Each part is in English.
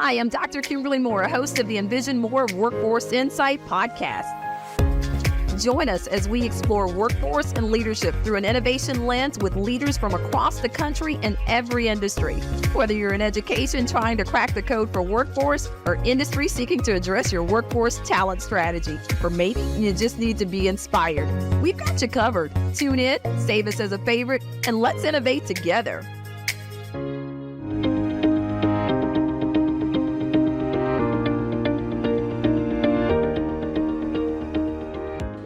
Hi, I'm Dr. Kimberly Moore, host of the Envision More Workforce Insight podcast. Join us as we explore workforce and leadership through an innovation lens with leaders from across the country in every industry. Whether you're in education trying to crack the code for workforce or industry seeking to address your workforce talent strategy, or maybe you just need to be inspired, we've got you covered. Tune in, save us as a favorite, and let's innovate together.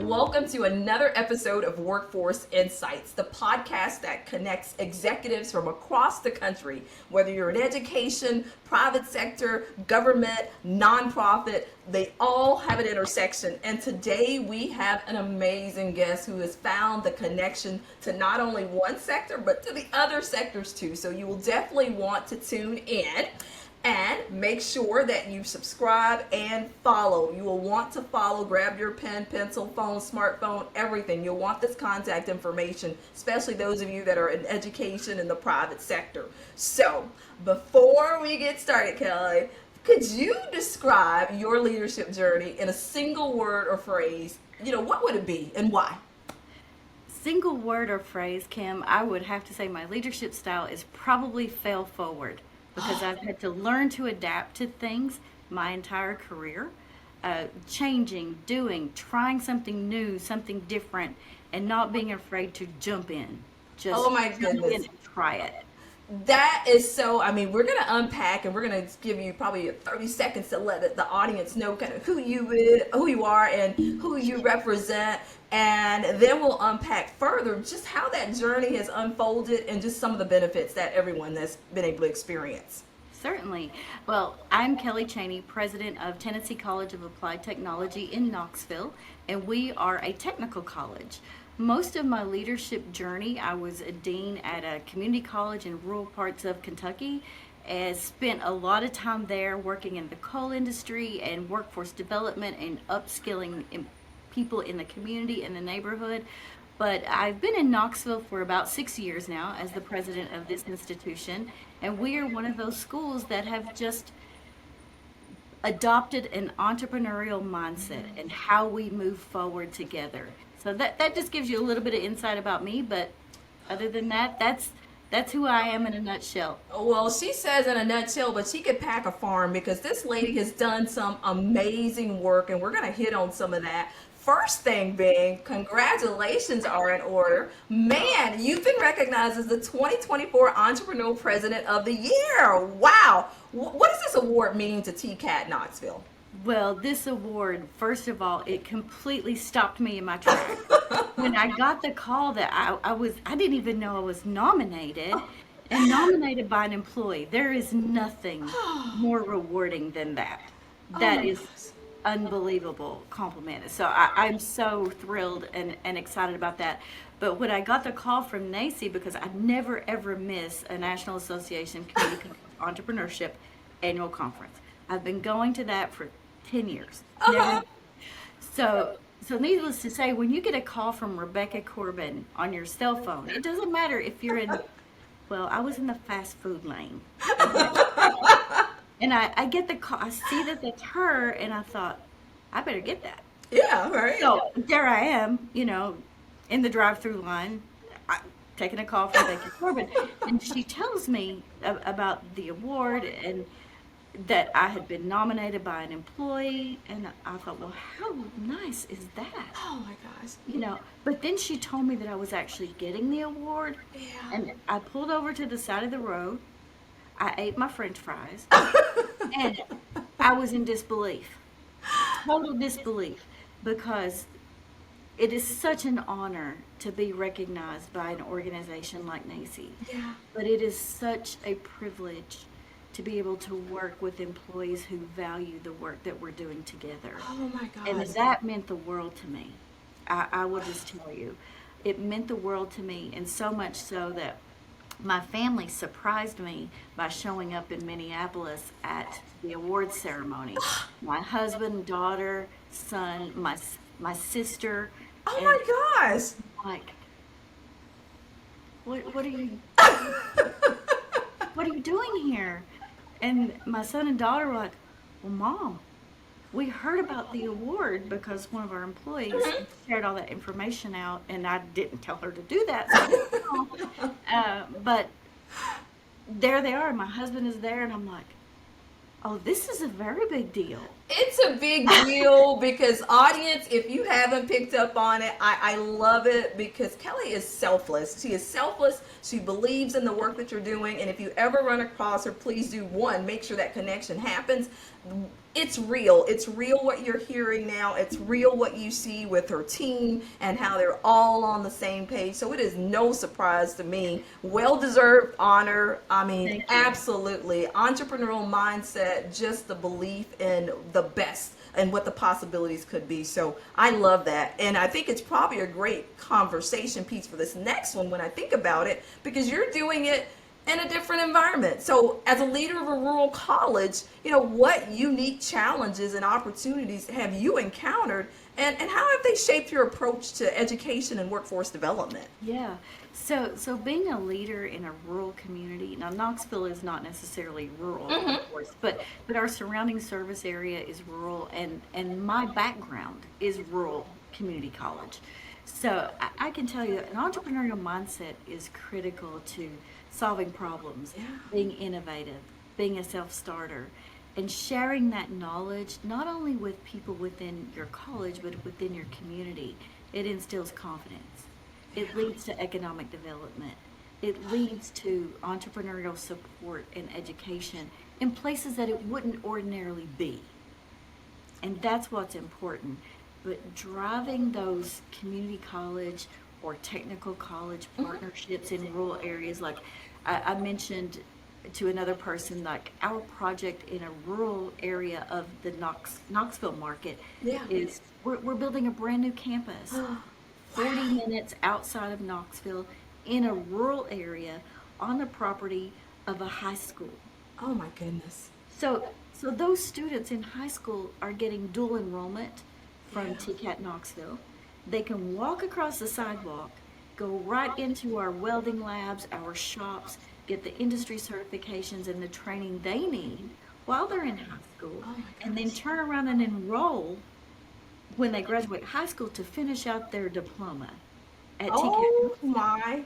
Welcome to another episode of Workforce Insights, the podcast that connects executives from across the country, whether you're in education, private sector, government, nonprofit, they all have an intersection. And today we have an amazing guest who has found the connection to not only one sector, but to the other sectors too. So you will definitely want to tune in. And make sure that you subscribe and follow. You will want to follow, grab your pen, pencil, phone, smartphone, everything. You'll want this contact information, especially those of you that are in education in the private sector. So before we get started, Kelli, could you describe your leadership journey in a single word or phrase? What would it be and why? Single word or phrase, Kim, I would have to say my leadership style is probably fail forward. Because I've had to learn to adapt to things my entire career, changing, doing, trying something new, something different, and not being afraid to jump in. Just oh my goodness, jump in and try it. That is so, we're going to unpack and we're going to give you probably 30 seconds to let the audience know kind of who you are and who you represent. And then we'll unpack further just how that journey has unfolded and just some of the benefits that everyone has been able to experience. Certainly. Well, I'm Kelli Chaney, president of Tennessee College of Applied Technology in Knoxville, and we are a technical college. Most of my leadership journey, I was a dean at a community college in rural parts of Kentucky, and spent a lot of time there working in the coal industry and workforce development and upskilling people in the community and the neighborhood. But I've been in Knoxville for about 6 years now as the president of this institution, and we are one of those schools that have just adopted an entrepreneurial mindset and how we move forward together. So that just gives you a little bit of insight about me, but other than that, that's who I am in a nutshell. Well, she says in a nutshell, but she could pack a farm because this lady has done some amazing work, and we're going to hit on some of that. First thing being, congratulations are in order. Man, you've been recognized as the 2024 Entrepreneurial President of the Year. Wow. What does this award mean to TCAT Knoxville? Well, this award, first of all, it completely stopped me in my tracks. When I got the call that I didn't even know I was nominated, and nominated by an employee. There is nothing more rewarding than that. That is unbelievable compliment. So I'm so thrilled and excited about that. But when I got the call from NACCE, because I never ever miss a National Association Community Entrepreneurship annual conference. I've been going to that for 10 years. So needless to say, when you get a call from Rebecca Corbin on your cell phone, it doesn't matter if you're in, well, I was in the fast food lane. And I get the call, I see that that's her, and I thought, I better get that. Yeah, right. So there I am, in the drive-through line, taking a call from Rebecca Corbin. And she tells me about the award and that I had been nominated by an employee, and I thought, well, how nice is that? Oh my gosh. But then she told me that I was actually getting the award. Yeah. And I pulled over to the side of the road. I ate my French fries, and I was in disbelief, total disbelief, because it is such an honor to be recognized by an organization like NACCE. Yeah. But it is such a privilege to be able to work with employees who value the work that we're doing together. Oh my God. And that meant the world to me. I will just tell you, it meant the world to me, and so much so that my family surprised me by showing up in Minneapolis at the awards ceremony. My husband, daughter, son, my sister. Oh my gosh. Like, what are you what are you doing here? And my son and daughter were like, well, Mom, we heard about the award because one of our employees shared all that information out, and I didn't tell her to do that. So I didn't know. But there they are. My husband is there, and I'm like, oh, this is a very big deal. It's a big deal because, audience, if you haven't picked up on it, I love it because Kelli is selfless. She is selfless. She believes in the work that you're doing. And if you ever run across her, please do, one, make sure that connection happens. It's real. It's real what you're hearing now. It's real what you see with her team and how they're all on the same page. So it is no surprise to me. Well-deserved honor. I mean, absolutely. Entrepreneurial mindset, just the belief in the best and what the possibilities could be. So I love that. And I think it's probably a great conversation piece for this next one when I think about it, because you're doing it in a different environment. So as a leader of a rural college, what unique challenges and opportunities have you encountered, and how have they shaped your approach to education and workforce development? Yeah. So being a leader in a rural community, now Knoxville is not necessarily rural, of course, but our surrounding service area is rural, and my background is rural community college. So I can tell you an entrepreneurial mindset is critical to solving problems, being innovative, being a self-starter, and sharing that knowledge not only with people within your college, but within your community. It instills confidence. It leads to economic development. It leads to entrepreneurial support and education in places that it wouldn't ordinarily be. And that's what's important. But driving those community college or technical college partnerships in rural areas, like I mentioned to another person, like our project in a rural area of the Knoxville market is we're building a brand new campus 40 minutes outside of Knoxville in a rural area on the property of a high school. Oh my goodness. So those students in high school are getting dual enrollment from TCAT Knoxville. They can walk across the sidewalk, go right into our welding labs, our shops, get the industry certifications and the training they need while they're in high school, and then turn around and enroll when they graduate high school to finish out their diploma at TCAT. Oh my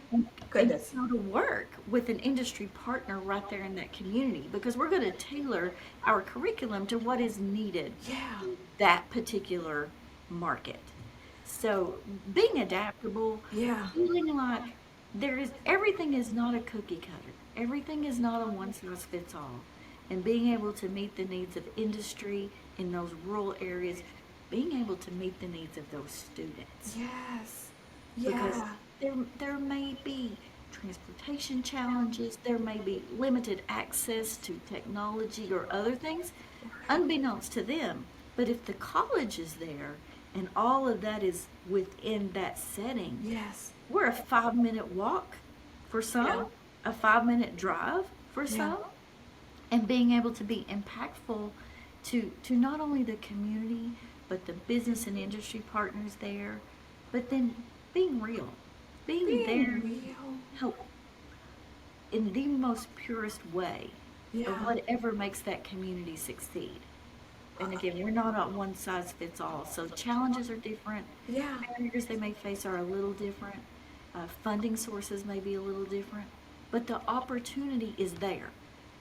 goodness. And go to work with an industry partner right there in that community, because we're going to tailor our curriculum to what is needed in that particular market. So being adaptable, feeling like everything is not a cookie cutter. Everything is not a one size fits all. And being able to meet the needs of industry in those rural areas, being able to meet the needs of those students. Yes. Because there may be transportation challenges, there may be limited access to technology or other things, unbeknownst to them. But if the college is there and all of that is within that setting, we're a 5-minute walk for some, a 5-minute drive for some, and being able to be impactful to not only the community, but the business and industry partners there, but then being real, being there help in the most purest way of whatever makes that community succeed. And again, we're not on one size fits all. So challenges are different. Barriers they may face are a little different. Funding sources may be a little different. But the opportunity is there.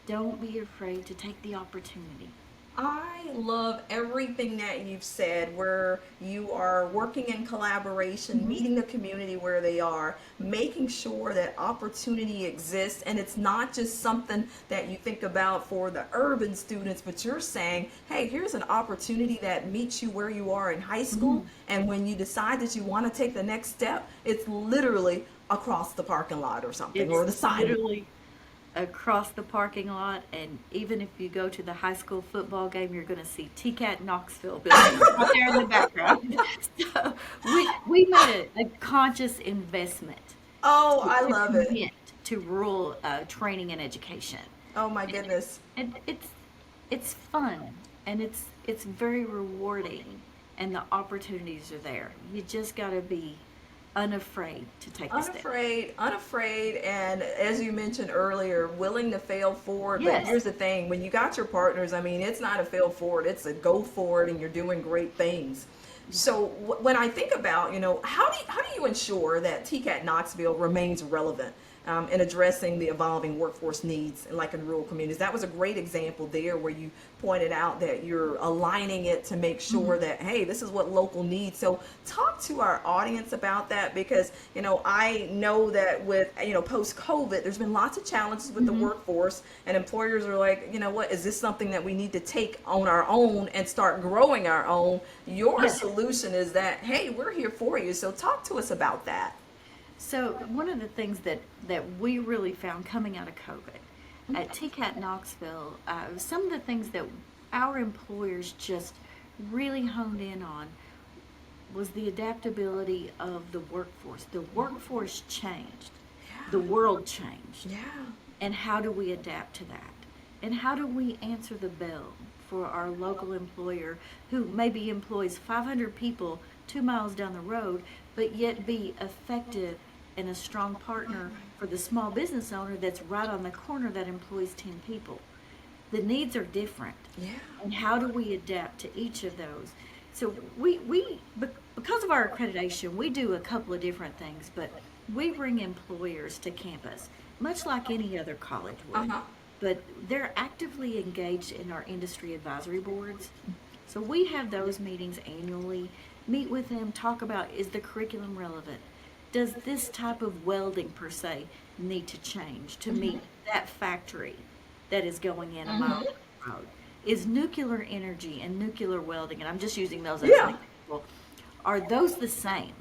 Don't be afraid to take the opportunity. I love everything that you've said, where you are working in collaboration, meeting the community where they are, making sure that opportunity exists, and it's not just something that you think about for the urban students, but you're saying, hey, here's an opportunity that meets you where you are in high school, and when you decide that you want to take the next step, it's literally across the parking lot or something, or the sidewalk. Literally across the parking lot, and even if you go to the high school football game, you're going to see TCAT Knoxville building right there in the background. So we made a conscious investment. Oh, I love it. To rural training and education. Oh my goodness. And it's fun, and it's very rewarding, and the opportunities are there. You just got to be unafraid to take the step. Unafraid, and as you mentioned earlier, willing to fail forward. But Yes. here's the thing: when you got your partners, I mean, it's not a fail forward; it's a go forward, and you're doing great things. So when I think about, how do you ensure that TCAT Knoxville remains relevant in addressing the evolving workforce needs, like in rural communities? That was a great example there, where you pointed out that you're aligning it to make sure that, hey, this is what local needs. So talk to our audience about that, because I know that with post COVID, there's been lots of challenges with the workforce, and employers are like, what, is this something that we need to take on our own and start growing our own? Your Yes. solution is that, hey, we're here for you. So talk to us about that. So one of the things that we really found coming out of COVID at TCAT Knoxville, some of the things that our employers just really honed in on was the adaptability of the workforce. The workforce changed. The world changed. Yeah. And how do we adapt to that? And how do we answer the bell for our local employer who maybe employs 500 people 2 miles down the road, but yet be effective and a strong partner for the small business owner that's right on the corner that employs 10 people? The needs are different. Yeah. And how do we adapt to each of those? So we because of our accreditation, we do a couple of different things, but we bring employers to campus, much like any other college would. But they're actively engaged in our industry advisory boards. So we have those meetings annually, meet with them, talk about, is the curriculum relevant? Does this type of welding per se need to change to meet that factory that is going in a mile down the road? Is nuclear energy and nuclear welding, and I'm just using those as an example, are those the same?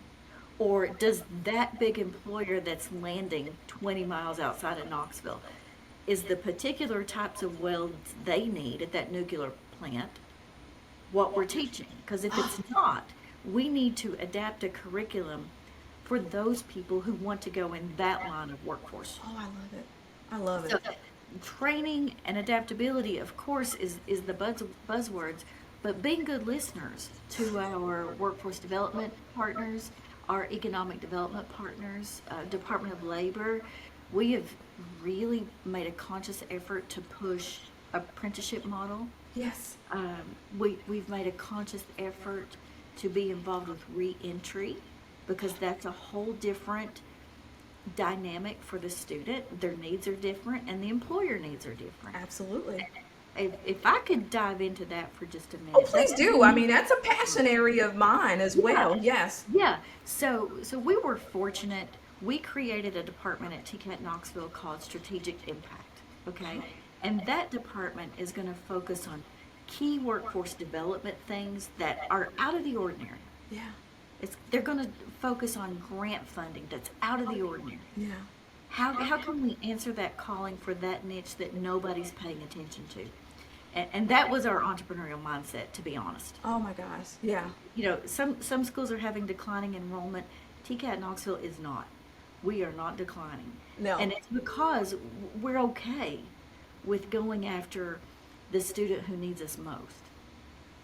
Or does that big employer that's landing 20 miles outside of Knoxville, is the particular types of welds they need at that nuclear plant what we're teaching? Because if it's not, we need to adapt a curriculum for those people who want to go in that line of workforce. Oh, I love it. I love it. So training and adaptability, of course, is the buzzwords, but being good listeners to our workforce development partners, our economic development partners, Department of Labor, we have really made a conscious effort to push apprenticeship model. Yes. We've made a conscious effort to be involved with re-entry, because that's a whole different dynamic for the student. Their needs are different and the employer needs are different. Absolutely. If I could dive into that for just a minute. Oh, please do. I mean, that's a passion area of mine as well. Yes. Yeah. So we were fortunate. We created a department at TCAT Knoxville called Strategic Impact. Okay. And that department is going to focus on key workforce development things that are out of the ordinary. Yeah. They're going to focus on grant funding that's out of the ordinary. Yeah. How can we answer that calling for that niche that nobody's paying attention to? And that was our entrepreneurial mindset, to be honest. Oh my gosh. Yeah. Some schools are having declining enrollment. TCAT Knoxville is not. We are not declining. No. And it's because we're okay with going after the student who needs us most,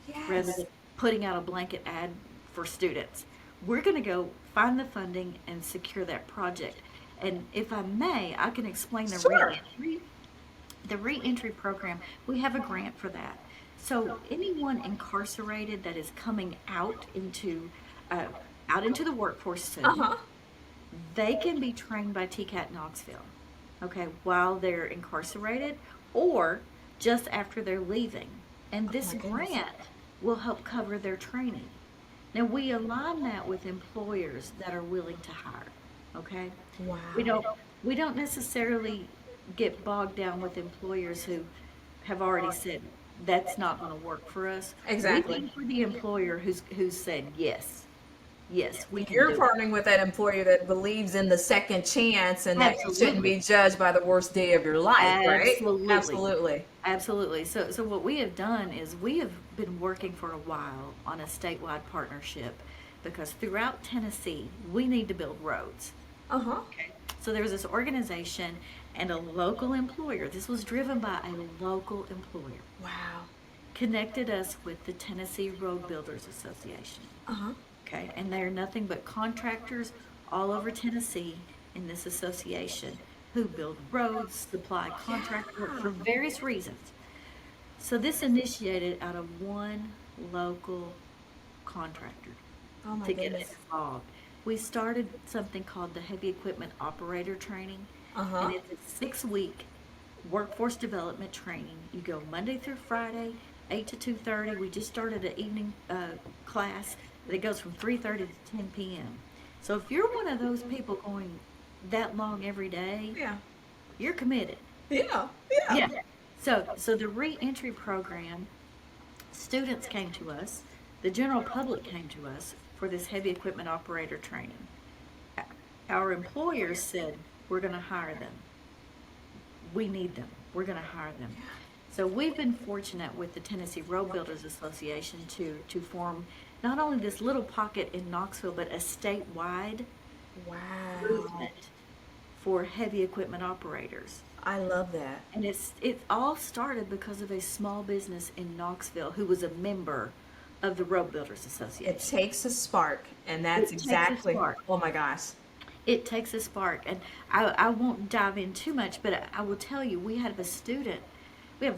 Yes. rather than putting out a blanket ad for students. We're going to go find the funding and secure that project. And if I may, I can explain the Sure. re-entry. The re-entry program, we have a grant for that. So anyone incarcerated that is coming out into the workforce soon, they can be trained by TCAT Knoxville, okay, while they're incarcerated or just after they're leaving. And this my goodness. grant will help cover their training. Now, we align that with employers that are willing to hire, okay? Wow. We don't necessarily get bogged down with employers who have already said that's not going to work for us. Exactly. We look for the employer who's said yes, we can You're do it. partnering with that employer that believes in the second chance and that you shouldn't be judged by the worst day of your life, right? Absolutely. Absolutely. Absolutely. So what we have done is we have been working for a while on a statewide partnership, because throughout Tennessee we need to build roads. Okay. So there was this organization and a local employer. This was driven by a local employer. Wow. Connected us with the Tennessee Road Builders Association. Uh-huh. Okay, and they're nothing but contractors all over Tennessee in this association who build roads, supply contract work for various reasons. So this initiated out of one local contractor Oh my to get us goodness. involved. We started something called the Heavy Equipment Operator Training, Uh-huh. and it's a 6 week workforce development training. You go Monday through Friday, 8 to 2:30. We just started an evening class that goes from 3:30 to 10 p.m. So if you're one of those people going that long every day, Yeah. you're committed. Yeah. Yeah. So the reentry program, students came to us, the general public came to us for this heavy equipment operator training. Our employers said, we're going to hire them. We need them. We're going to hire them. So we've been fortunate with the Tennessee Road Builders Association to form not only this little pocket in Knoxville, but a statewide Wow. movement for heavy equipment operators. I love that. And it all started because of a small business in Knoxville who was a member of the Road Builders It Association. takes a spark, and that's It takes a exactly. spark. Oh my gosh. It takes a spark, and I won't dive in too much, but I will tell you, we have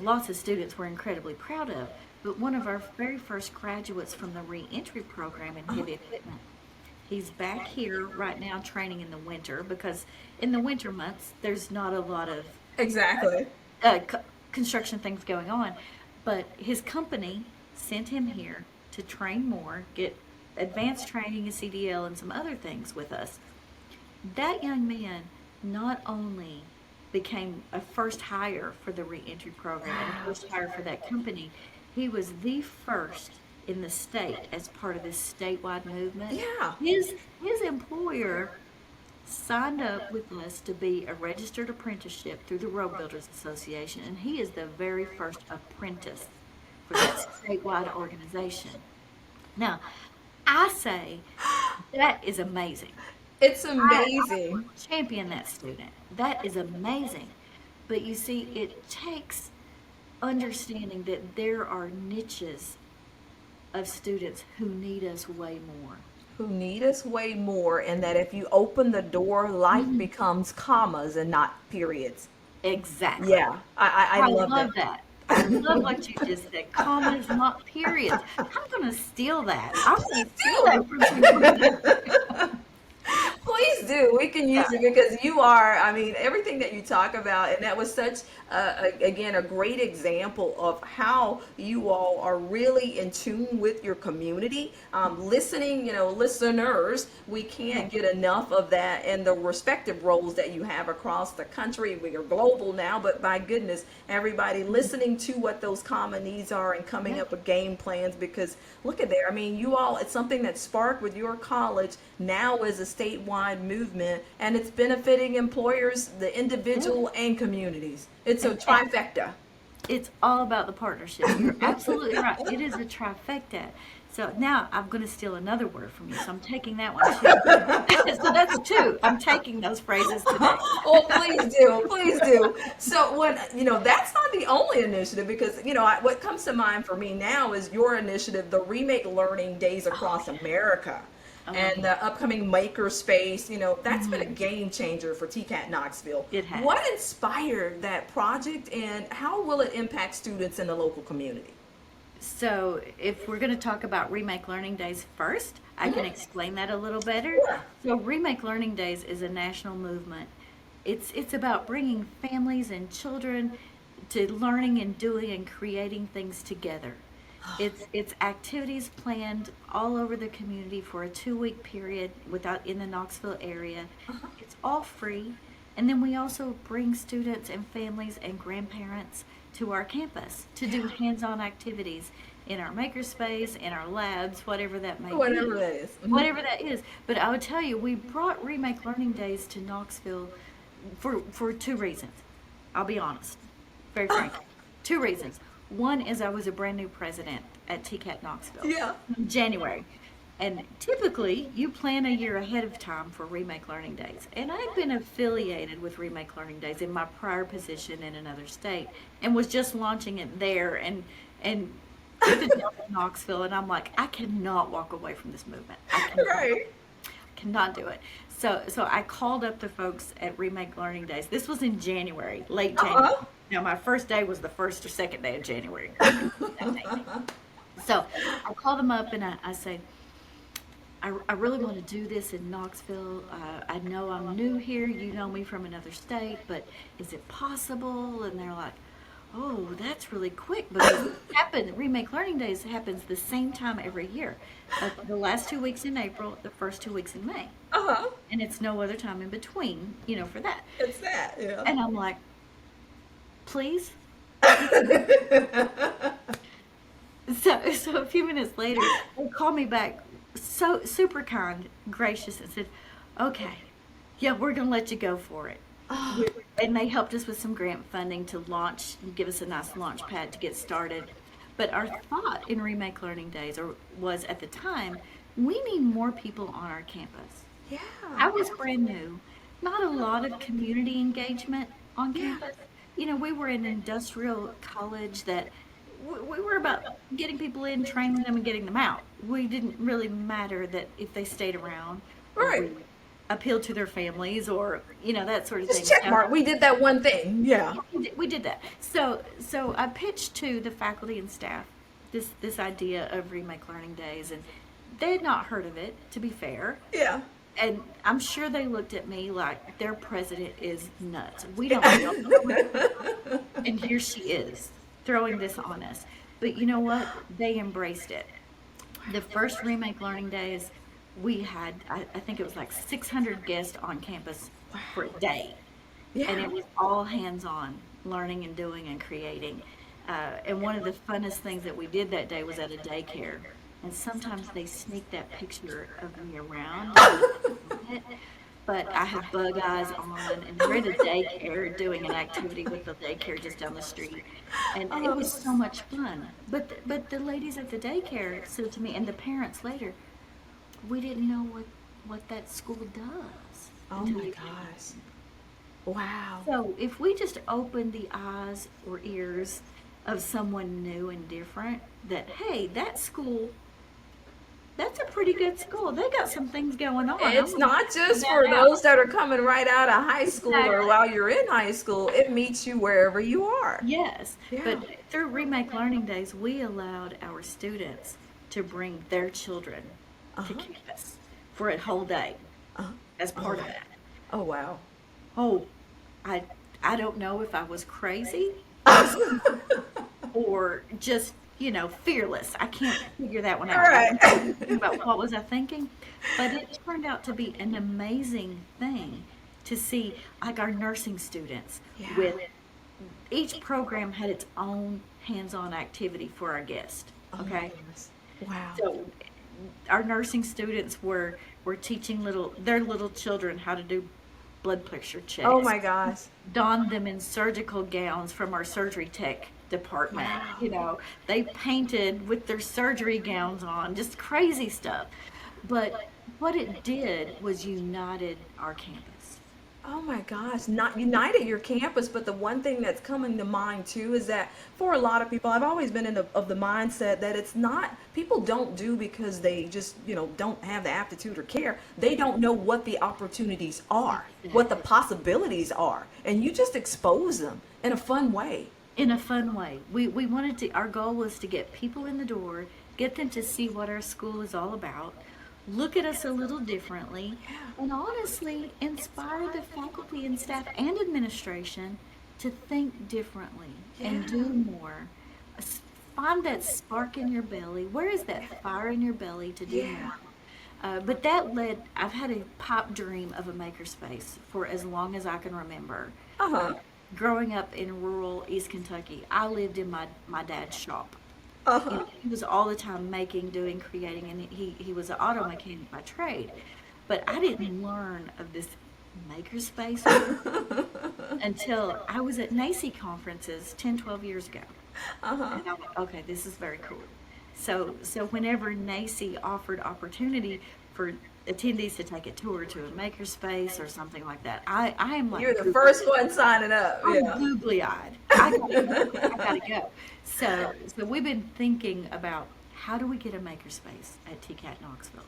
lots of students we're incredibly proud of, but one of our very first graduates from the reentry program in heavy equipment, he's back here right now training in the winter, because in the winter months, there's not a lot of Exactly. construction things going on, but his company sent him here to train more, get advanced training in CDL and some other things with us. That young man not only became a first hire for the reentry program and a first hire for that company, he was the first in the state as part of this statewide movement. Yeah. His employer signed up with us to be a registered apprenticeship through the Road Builders Association, and he is the very first apprentice for that statewide organization. Now, I say that is amazing. It's I amazing. champion that student. That is amazing. But you see, it takes understanding that there are niches of students who need us way more. Who need us way more, and that if you open the door, life becomes commas and not periods. Exactly. Yeah, I I love love that. that. I love what you just said. Commas, not periods. I'm going to steal that. I'm going to steal that from people. Please do. We can use it because you are, I mean, everything that you talk about, and that was such, again, a great example of how you all are really in tune with your community. Listening, listeners, we can't get enough of that in the respective roles that you have across the country. We are global now, but by goodness, everybody listening to what those common needs are and coming up with game plans, because look at there. I mean, you all, it's something that sparked with your college, now is a statewide movement, and it's benefiting employers, the individual, and communities. It's a trifecta. It's all about the partnership. You're absolutely right. It is a trifecta. So now I'm going to steal another word from you. So I'm taking that one too. So that's two. I'm taking those phrases today. Oh, please do, please do. So that's not the only initiative, because what comes to mind for me now is your initiative, the Remake Learning Days across America. And the upcoming makerspace, that's been a game changer for TCAT Knoxville. It has. What inspired that project, and how will it impact students in the local community? So if we're going to talk about Remake Learning Days first, I can explain that a little better. Sure. So Remake Learning Days is a national movement. It's about bringing families and children to learning and doing and creating things together. It's activities planned all over the community for a 2-week period in the Knoxville area. It's all free. And then we also bring students and families and grandparents to our campus to do hands-on activities in our makerspace, in our labs, whatever that may Whatever be. that is. Whatever that is. But I would tell you, we brought Remake Learning Days to Knoxville for 2 reasons. I'll be honest, very frankly. 2 reasons. One is I was a brand new president at TCAT Knoxville Yeah. in January. And typically, you plan a year ahead of time for Remake Learning Days. And I'd been affiliated with Remake Learning Days in my prior position in another state, and was just launching it there and took it down to Knoxville. And I'm like, I cannot walk away from this movement. I cannot. Right. Cannot do it. So I called up the folks at Remake Learning Days. This was in January, late January. Now my first day was the first or second day of January. So I called them up and I say, I really want to do this in Knoxville. I know I'm new here. You know me from another state, but is it possible? And they're like, oh, that's really quick, because Remake Learning Days happens the same time every year. The last 2 weeks in April, the first 2 weeks in May. And it's no other time in between, for that. It's that, yeah. And I'm like, please? So a few minutes later, they called me back, so super kind, gracious, and said, okay, yeah, we're going to let you go for it. And they helped us with some grant funding to launch, give us a nice launch pad to get started. But our thought in Remake Learning Days was at the time, we need more people on our campus. Yeah. I was brand new, not a lot of community engagement on campus. We were an industrial college that we were about getting people in, training them, and getting them out. We didn't really matter that if they stayed around. Right. Appeal to their families, or that sort of Just thing. check mark. We did that one thing. Yeah. We did that. So I pitched to the faculty and staff this idea of Remake Learning Days, and they had not heard of it, to be fair. Yeah. And I'm sure they looked at me like their president is nuts. We don't know. And here she is throwing this on us. But you know what? They embraced it. The first Remake Learning Days, we had, I think it was like 600 guests on campus for a day. Yeah. And it was all hands-on, learning and doing and creating. And one of the funnest things that we did that day was at a daycare. And sometimes they sneak that picture of me around. But I have bug eyes on, and we're at a daycare doing an activity with the daycare just down the street. And it was so much fun. But the ladies at the daycare said to me, and the parents later, we didn't know what that school does. Oh my gosh. Wow. So if we just open the eyes or ears of someone new and different, that, hey, that school, that's a pretty good school. They got some things going on. It's not just for those that are coming right out of high school or while you're in high school. It meets you wherever you are. Yes. Yeah. But through Remake Learning Days, we allowed our students to bring their children to campus for a whole day as part of that. Oh, wow. Oh, I don't know if I was crazy or just, fearless. I can't figure that one out. Right. About what was I thinking? But it turned out to be an amazing thing to see, like our nursing students, with each program had its own hands-on activity for our guest. Okay. Wow. So our nursing students were teaching their little children how to do blood pressure checks. Oh my gosh. Donned them in surgical gowns from our surgery tech department. Wow. They painted with their surgery gowns on, just crazy stuff. But what it did was united our campus. Oh my gosh, not united your campus, but the one thing that's coming to mind too is that for a lot of people, I've always been of the mindset that it's not, people don't do because they just, don't have the aptitude or care. They don't know what the opportunities are, what the possibilities are, and you just expose them in a fun way. In a fun way. We wanted to, our goal was to get people in the door, get them to see what our school is all about, look at us a little differently, and honestly inspire the faculty and staff and administration to think differently and do more. Find that spark in your belly. Where is that fire in your belly to do more? But that led, I've had a pipe dream of a makerspace for as long as I can remember. Growing up in rural East Kentucky, I lived in my dad's shop. He was all the time making, doing, creating, and he was an auto mechanic by trade. But I didn't learn of this makerspace until I was at NACCE conferences 10, 12 years ago. And I'm like, okay, this is very cool. So whenever NACCE offered opportunity for attendees to take a tour to a makerspace or something like that, I am like, You're the first one signing up. I'm googly-eyed. I gotta go. So we've been thinking about how do we get a makerspace at TCAT Knoxville,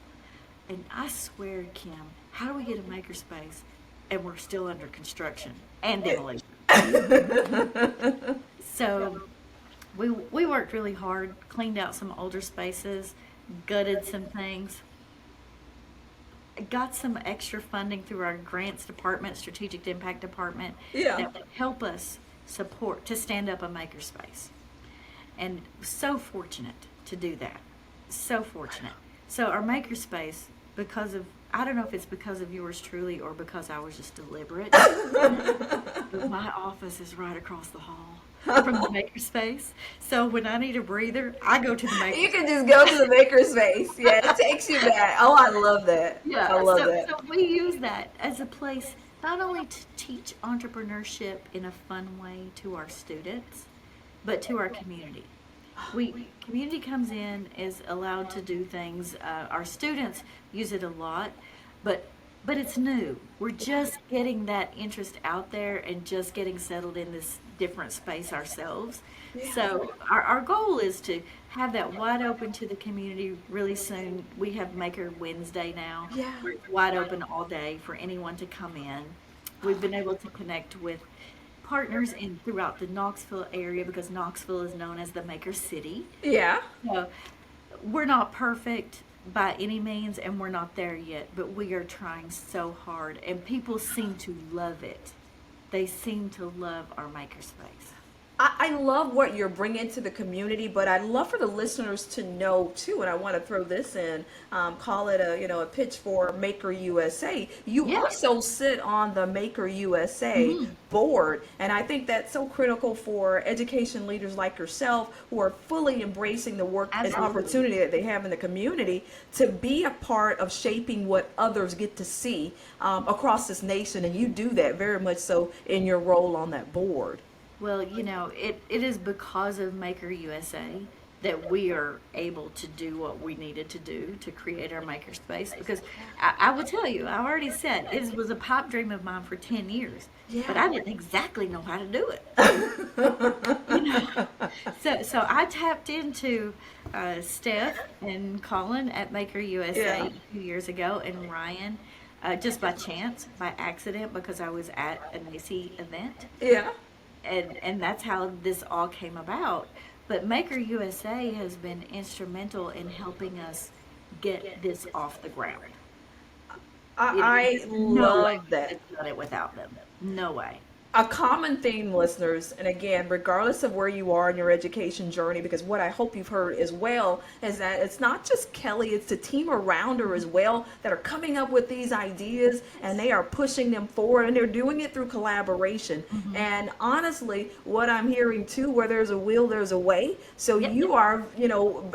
And I swear, Kim, how do we get a makerspace and we're still under construction and demolition? So we worked really hard, cleaned out some older spaces, gutted some things, got some extra funding through our grants department, strategic impact department, Yeah. that would help us support to stand up a makerspace. And so fortunate to do that. So fortunate. So our makerspace, because of, I don't know if it's because of yours truly or because I was just deliberate, but my office is right across the hall from the makerspace. So when I need a breather, I go to the makerspace. You can just go to the makerspace. Yeah, it takes you back. Oh, I love that. Yeah, I love that. So we use that as a place not only to teach entrepreneurship in a fun way to our students, but to our community. Community comes in, is allowed to do things. Our students use it a lot, but it's new. We're just getting that interest out there and just getting settled in this different space ourselves. Yeah. So our goal is to have that wide open to the community really soon. We have Maker Wednesday now. Yeah. We're wide open all day for anyone to come in. We've been able to connect with partners throughout the Knoxville area because Knoxville is known as the Maker City. Yeah. So we're not perfect by any means, and we're not there yet, but we are trying so hard, and people seem to love it. They seem to love our makerspace. I love what you're bringing to the community, but I'd love for the listeners to know too, and I want to throw this in, call it a pitch for Maker USA. You Yeah. also sit on the Maker USA board, and I think that's so critical for education leaders like yourself who are fully embracing the work and Absolutely. opportunity that they have in the community to be a part of shaping what others get to see across this nation, and you do that very much so in your role on that board. Well, it is because of Maker USA that we are able to do what we needed to do to create our makerspace. Because I will tell you, I already said it was a pipe dream of mine for 10 years, but I didn't exactly know how to do it. So I tapped into Steph and Colin at Maker USA Yeah. a few years ago, and Ryan. Just by chance, by accident, because I was at a NACCE event. Yeah. And that's how this all came about. But Maker USA has been instrumental in helping us get this off the ground. I No way love we that. could have done it without them. No way. A common theme, listeners, and again, regardless of where you are in your education journey, because what I hope you've heard as well is that it's not just Kelli, it's the team around her as well that are coming up with these ideas, and they are pushing them forward, and they're doing it through collaboration. And honestly, what I'm hearing too, where there's a will, there's a way. So you are,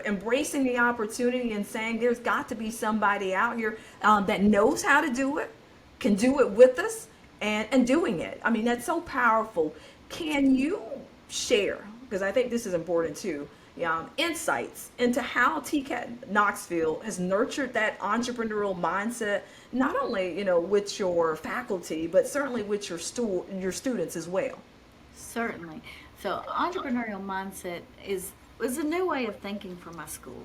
embracing the opportunity and saying there's got to be somebody out here that knows how to do it, can do it with us, and doing it. I mean, that's so powerful. Can you share, because I think this is important too, insights into how TCAT Knoxville has nurtured that entrepreneurial mindset, not only, with your faculty, but certainly with your students as well? Certainly. So entrepreneurial mindset was a new way of thinking for my school.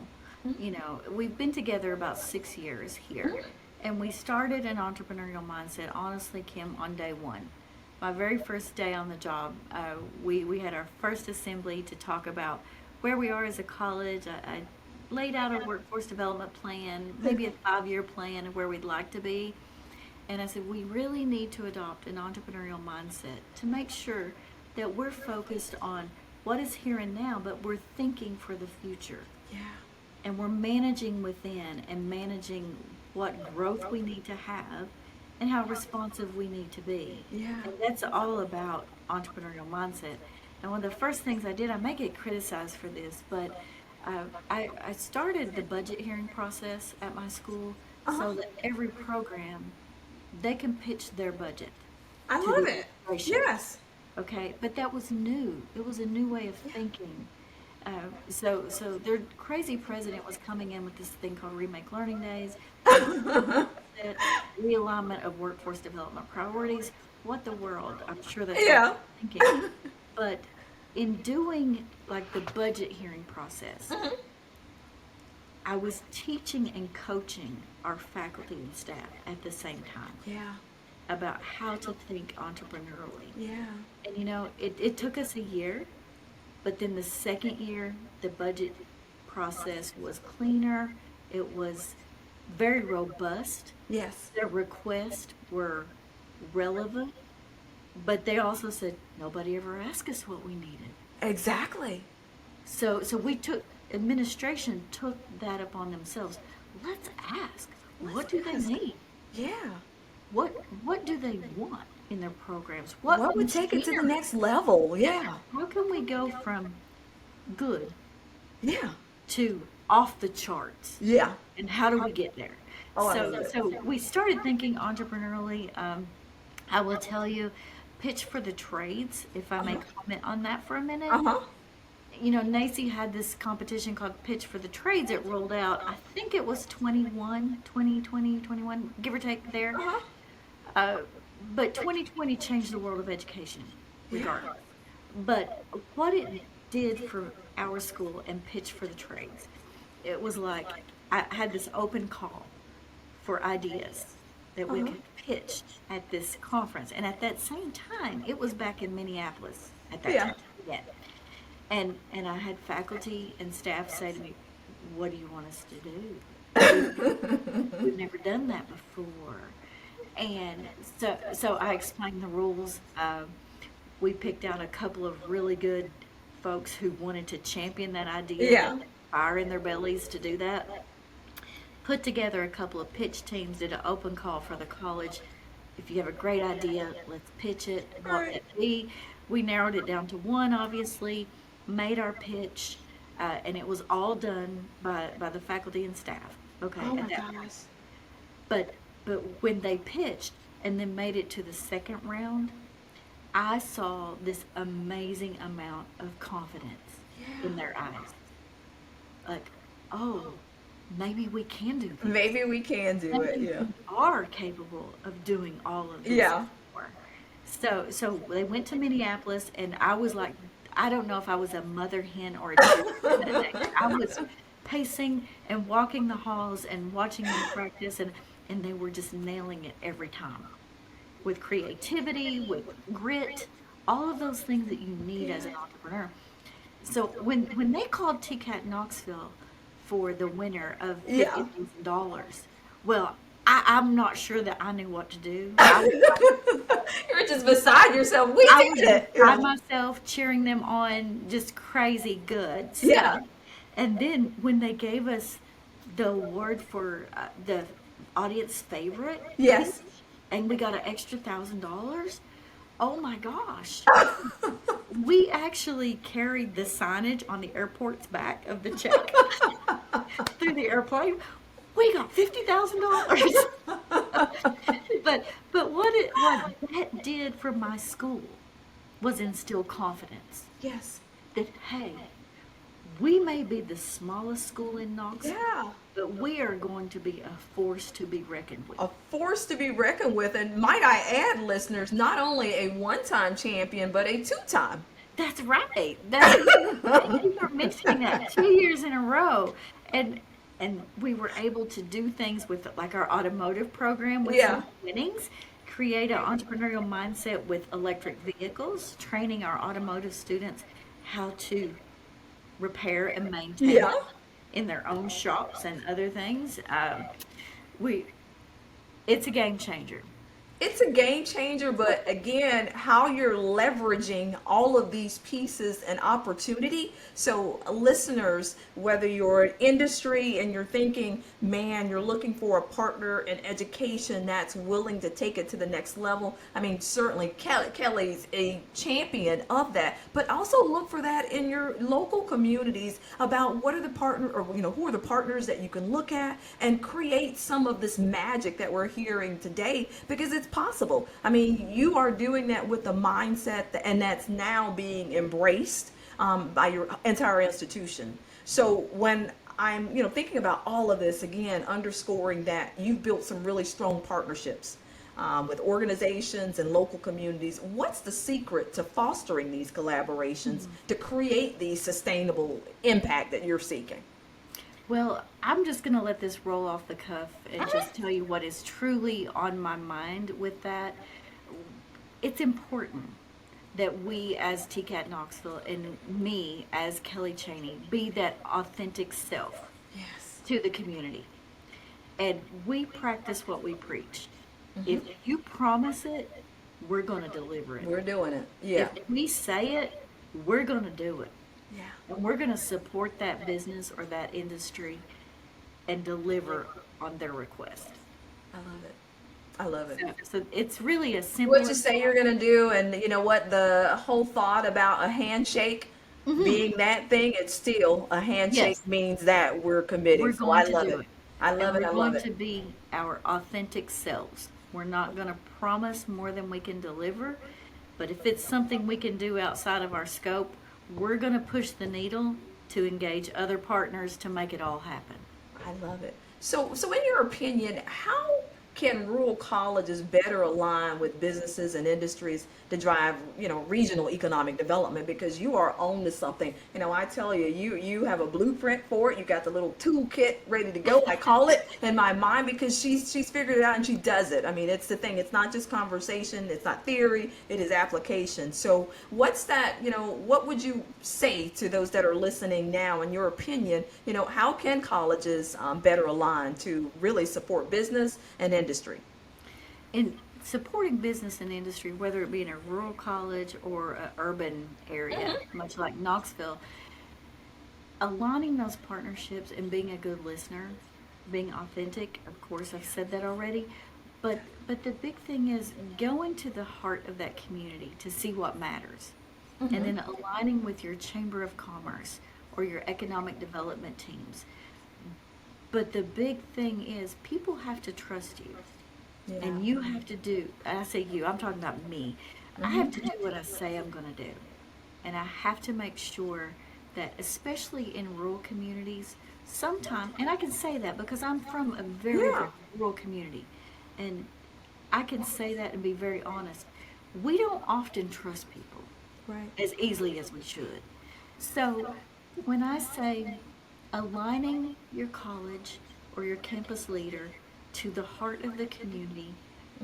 We've been together about 6 years here. And we started an entrepreneurial mindset, honestly, Kim, on day one. My very first day on the job, we had our first assembly to talk about where we are as a college. I laid out a workforce development plan, maybe a 5-year plan of where we'd like to be. And I said, we really need to adopt an entrepreneurial mindset to make sure that we're focused on what is here and now, but we're thinking for the future. Yeah. And we're managing within and managing what growth we need to have and how responsive we need to be. Yeah. And that's all about entrepreneurial mindset. And one of the first things I did, I may get criticized for this, but I started the budget hearing process at my school so that every program, they can pitch their budget. I to love the it. administration. Yes. Okay, but that was new. It was a new way of thinking. So their crazy president was coming in with this thing called Remake Learning Days, realignment of workforce development priorities. What the world? I'm sure that's what they're thinking. But in doing like the budget hearing process, I was teaching and coaching our faculty and staff at the same time Yeah. about how to think entrepreneurially. Yeah. And it took us a year, but then the second year, the budget process was cleaner. It was very robust. Yes. Their requests were relevant, but they also said nobody ever asked us what we needed. Exactly. So administration took that upon themselves. Let's ask, what do they need? Yeah. What do they want in their programs? What would take it to the next level? Yeah. How can we go from good Yeah. to off the charts? Yeah. And how do we get there? Oh, I love it. So we started thinking entrepreneurially. I will tell you, pitch for the trades, if I may comment on that for a minute. Uh-huh. NACCE had this competition called Pitch for the Trades. It rolled out, I think it was 2021, give or take there. But 2020 changed the world of education, regardless. But what it did for our school and Pitch for the Trades, it was like I had this open call for ideas that we could pitch at this conference. And at that same time, it was back in Minneapolis at that time. Yeah. And I had faculty and staff say to me, what do you want us to do? We've never done that before. And so I explained the rules. We picked out a couple of really good folks who wanted to champion that idea. Yeah. Fire in their bellies to do that. Put together a couple of pitch teams, did an open call for the college. If you have a great idea, let's pitch it. What would it be? We narrowed it down to one, obviously, made our pitch, and it was all done by the faculty and staff. Okay. Oh my gosh. But when they pitched and then made it to the second round, I saw this amazing amount of confidence in their eyes. Like, oh, maybe we can do this. Maybe we can do it. Yeah. We are capable of doing all of this. Yeah. So they went to Minneapolis, and I was like, I don't know if I was a mother hen or a chicken. I was pacing and walking the halls and watching them practice, and they were just nailing it every time. With creativity, with grit, all of those things that you need as an entrepreneur. So when they called TCAT Knoxville for the winner of $50,000, well, I'm not sure that I knew what to do. You're just beside yourself. We did it. I myself cheering them on, just crazy good stuff. Yeah. And then when they gave us the award for the audience favorite, Yes. and we got an extra $1,000. Oh my gosh. We actually carried the signage on the airport's back of the check through the airplane. We got $50,000. But what that did for my school was instill confidence Yes. that, hey, we may be the smallest school in Knoxville, but we are going to be a force to be reckoned with. A force to be reckoned with, and might I add, listeners, not only a one-time champion, but a two-time. That's right. You are mentioning that 2 years in a row, and we were able to do things with like our automotive program with some winnings, create an entrepreneurial mindset with electric vehicles, training our automotive students how to repair and maintain in their own shops and other things. It's a game changer. It's a game changer, but again, how you're leveraging all of these pieces and opportunity. So listeners, whether you're in industry and you're thinking, man, you're looking for a partner in education that's willing to take it to the next level. I mean, certainly Kelli's a champion of that, but also look for that in your local communities about what are the who are the partners that you can look at and create some of this magic that we're hearing today, because it's possible. I mean, you are doing that with the mindset and that's now being embraced by your entire institution. So when I'm thinking about all of this, again, underscoring that you've built some really strong partnerships with organizations and local communities. What's the secret to fostering these collaborations to create the sustainable impact that you're seeking? Well, I'm just going to let this roll off the cuff and Uh-huh. just tell you what is truly on my mind with that. It's important that we as TCAT Knoxville and me as Kelli Chaney be that authentic self Yes. to the community. And we practice what we preach. Hmm. If you promise it, we're going to deliver it. We're doing it. If Yeah. we say it, we're going to do it. Yeah. And we're going to support that business or that industry and deliver on their request. I love it. I love it. So it's really a simple. What you say you're going to do, and you know what, the whole thought about a handshake being that thing, it's still a handshake Yes, means that we're we're committing. So I going to love do it. it. I And love it. we're I love going it. to be our authentic selves. We're not going to promise more than we can deliver, but if it's something we can do outside of our scope, we're going to push the needle to engage other partners to make it all happen. I love it. So in your opinion, how can rural colleges better align with businesses and industries to drive, regional economic development? Because you are on to something. I tell you, you have a blueprint for it. You got the little toolkit ready to go. I call it in my mind because she's figured it out and she does it. I mean, it's the thing. It's not just conversation. It's not theory. It is application. So what's that? What would you say to those that are listening now? In your opinion, how can colleges better align to really support business and industry? In supporting business and industry, whether it be in a rural college or an urban area, much like Knoxville, aligning those partnerships and being a good listener, being authentic. Of course, I've said that already, but the big thing is going to the heart of that community to see what matters, and then aligning with your chamber of commerce or your economic development teams. But the big thing is people have to trust you. Yeah. And you have to do, and I say you, I'm talking about me. I have to do what I say I'm going to do. And I have to make sure that, especially in rural communities, sometimes, and I can say that because I'm from a very, Yeah. very rural community. And I can say that and be very honest. We don't often trust people Right. as easily as we should. So when I say aligning your college or your campus leader to the heart of the community,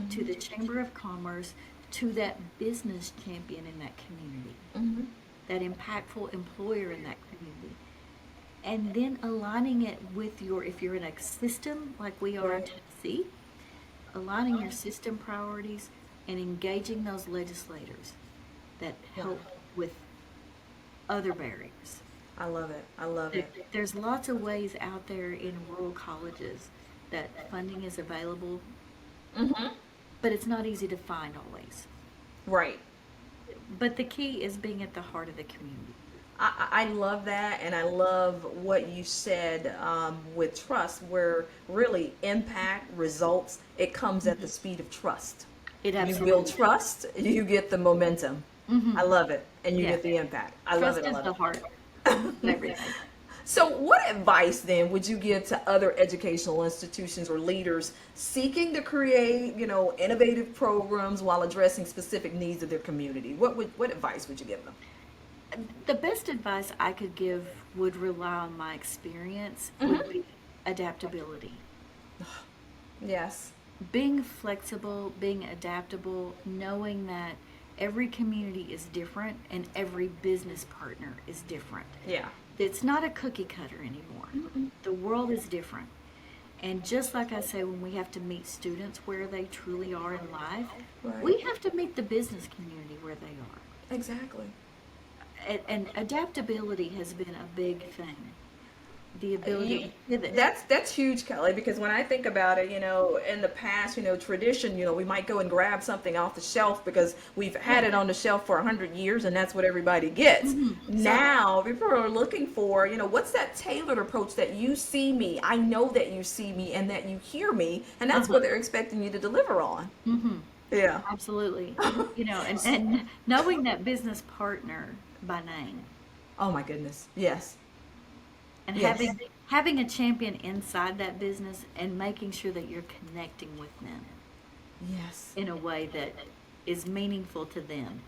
to the Chamber of Commerce, to that business champion in that community, that impactful employer in that community, and then aligning it with if you're in a system like we are in Right. Tennessee, aligning your system priorities and engaging those legislators that help with other barriers. I love it. I love it. There's lots of ways out there in rural colleges that funding is available, but it's not easy to find always. Right. But the key is being at the heart of the community. I love that, and I love what you said with trust, where really impact results, it comes at the speed of trust. It You absolutely build trust, you get the momentum. I love it, and you Yeah. get the impact. I love Trust it. I is love the it. heart of everything. So, what advice then would you give to other educational institutions or leaders seeking to create, innovative programs while addressing specific needs of their community? What advice would you give them? The best advice I could give would rely on my experience, would be adaptability. Yes. Being flexible, being adaptable, knowing that every community is different and every business partner is different. Yeah. It's not a cookie cutter anymore. The world is different. And just like I say, when we have to meet students where they truly are in life, Right. we have to meet the business community where they are. Exactly. And adaptability has been a big thing. The ability to pivot. That's huge, Kelly, because when I think about it, in the past, tradition, we might go and grab something off the shelf because we've had it on the shelf for 100 years and that's what everybody gets. Now, people are looking for, what's that tailored approach that you see me, I know that you see me and that you hear me, and that's what they're expecting you to deliver on. Yeah. Absolutely. And knowing that business partner by name. Oh my goodness. Yes. And Yes. having a champion inside that business and making sure that you're connecting with them Yes. in a way that is meaningful to them.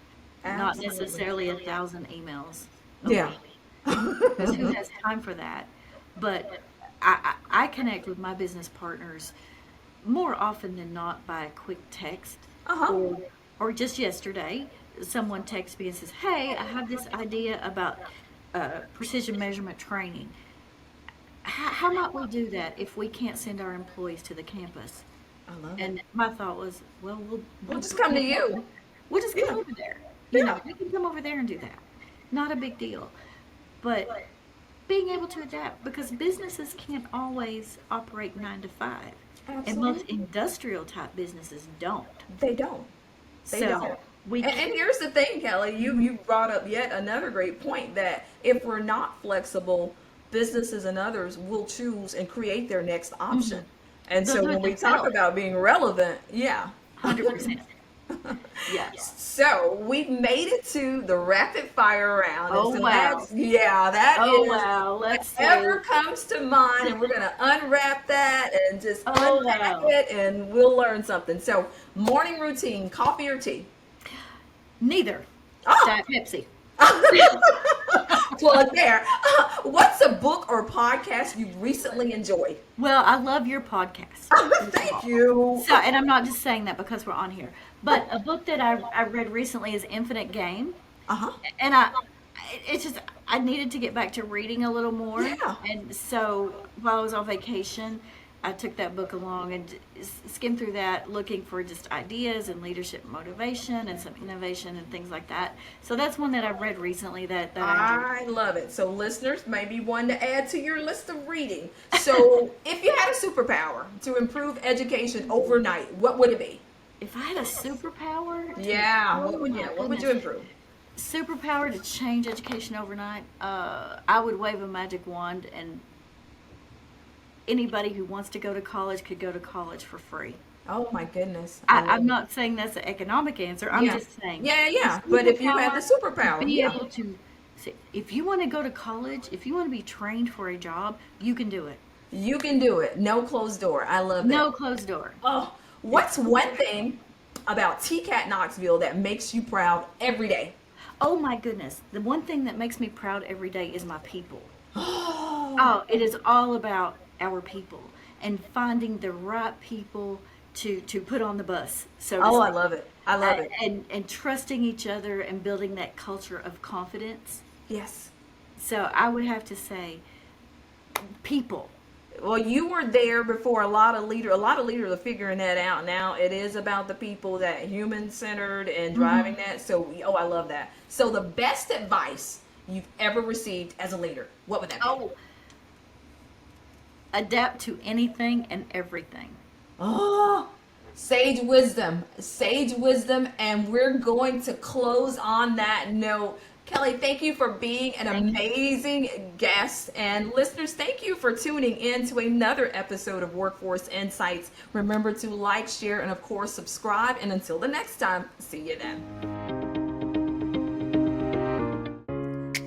Not Absolutely. necessarily 1,000 emails a Yeah. week, because who has time for that? But I connect with my business partners more often than not by a quick text, Uh-huh. or just yesterday, someone texted me and says, "Hey, I have this idea about precision measurement training. How might we do that if we can't send our employees to the campus?" I love it. And my thought was, well, We'll just come to you. We'll just come Yeah. over there. Yeah. We can come over there and do that. Not a big deal. But being able to adapt, because businesses can't always operate 9 to 5. And most Absolutely. industrial type businesses don't. They don't. They So don't. we And here's the thing, Kelly, you brought up yet another great point, that if we're not flexible, businesses and others will choose and create their next option. And They'll so do it when we talk themselves. about being relevant, yeah. 100%. Yes. So we've made it to the rapid fire round. Oh, and so wow. that Oh, is wow. Let's see. whatever comes to mind, and we're gonna unwrap that and just Oh, unpack wow. it, and we'll learn something. So morning routine, coffee or tea? Neither. Oh. Diet Pepsi. Plug there. What's a book or podcast you've recently enjoyed? Well, I love your podcast. Thank you. So, and I'm not just saying that because we're on here, but a book that I read recently is Infinite Game. Uh-huh. And it's just, I needed to get back to reading a little more. Yeah. And so while I was on vacation, I took that book along and skimmed through that, looking for just ideas and leadership motivation and some innovation and things like that. So that's one that I've read recently that I enjoyed. I love it. So listeners, maybe one to add to your list of reading. So if you had a superpower to improve education overnight, what would it be? If I had a superpower, Yeah. oh What would, my yeah, what would you goodness. improve? Superpower to change education overnight, I would wave a magic wand and anybody who wants to go to college could go to college for free. Oh my goodness. I'm not saying that's an economic answer. I'm Yeah. just saying. Yeah. the But if you had the superpower superpower, to be yeah. able to, say, if you want to go to college, if you want to be trained for a job, you can do it. You can do it. No closed door. I love that. No closed door. Oh, what's one thing about TCAT Knoxville that makes you proud every day? Oh my goodness. The one thing that makes me proud every day is my people. Oh, it is all about our people and finding the right people to put on the bus. So to Oh, I speak. love it. I love it. And trusting each other and building that culture of confidence. Yes. So I would have to say people. Well, you were there before a lot of leaders are figuring that out now. It is about the people, that human centered and driving that. So, I love that. So the best advice you've ever received as a leader, what would that be? Oh, adapt to anything and everything. Oh, sage wisdom, and we're going to close on that note. Kelly, thank you for being an amazing guest, and listeners, thank you for tuning in to another episode of Workforce Insights. Remember to like, share, and of course subscribe, and until the next time, see you then.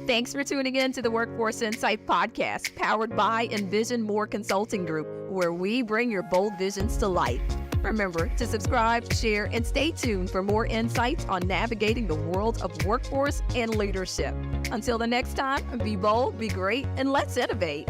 Thanks for tuning in to the Workforce Insight podcast, powered by Envision More Consulting Group, where we bring your bold visions to life. Remember to subscribe, share, and stay tuned for more insights on navigating the world of workforce and leadership. Until the next time, be bold, be great, and let's innovate.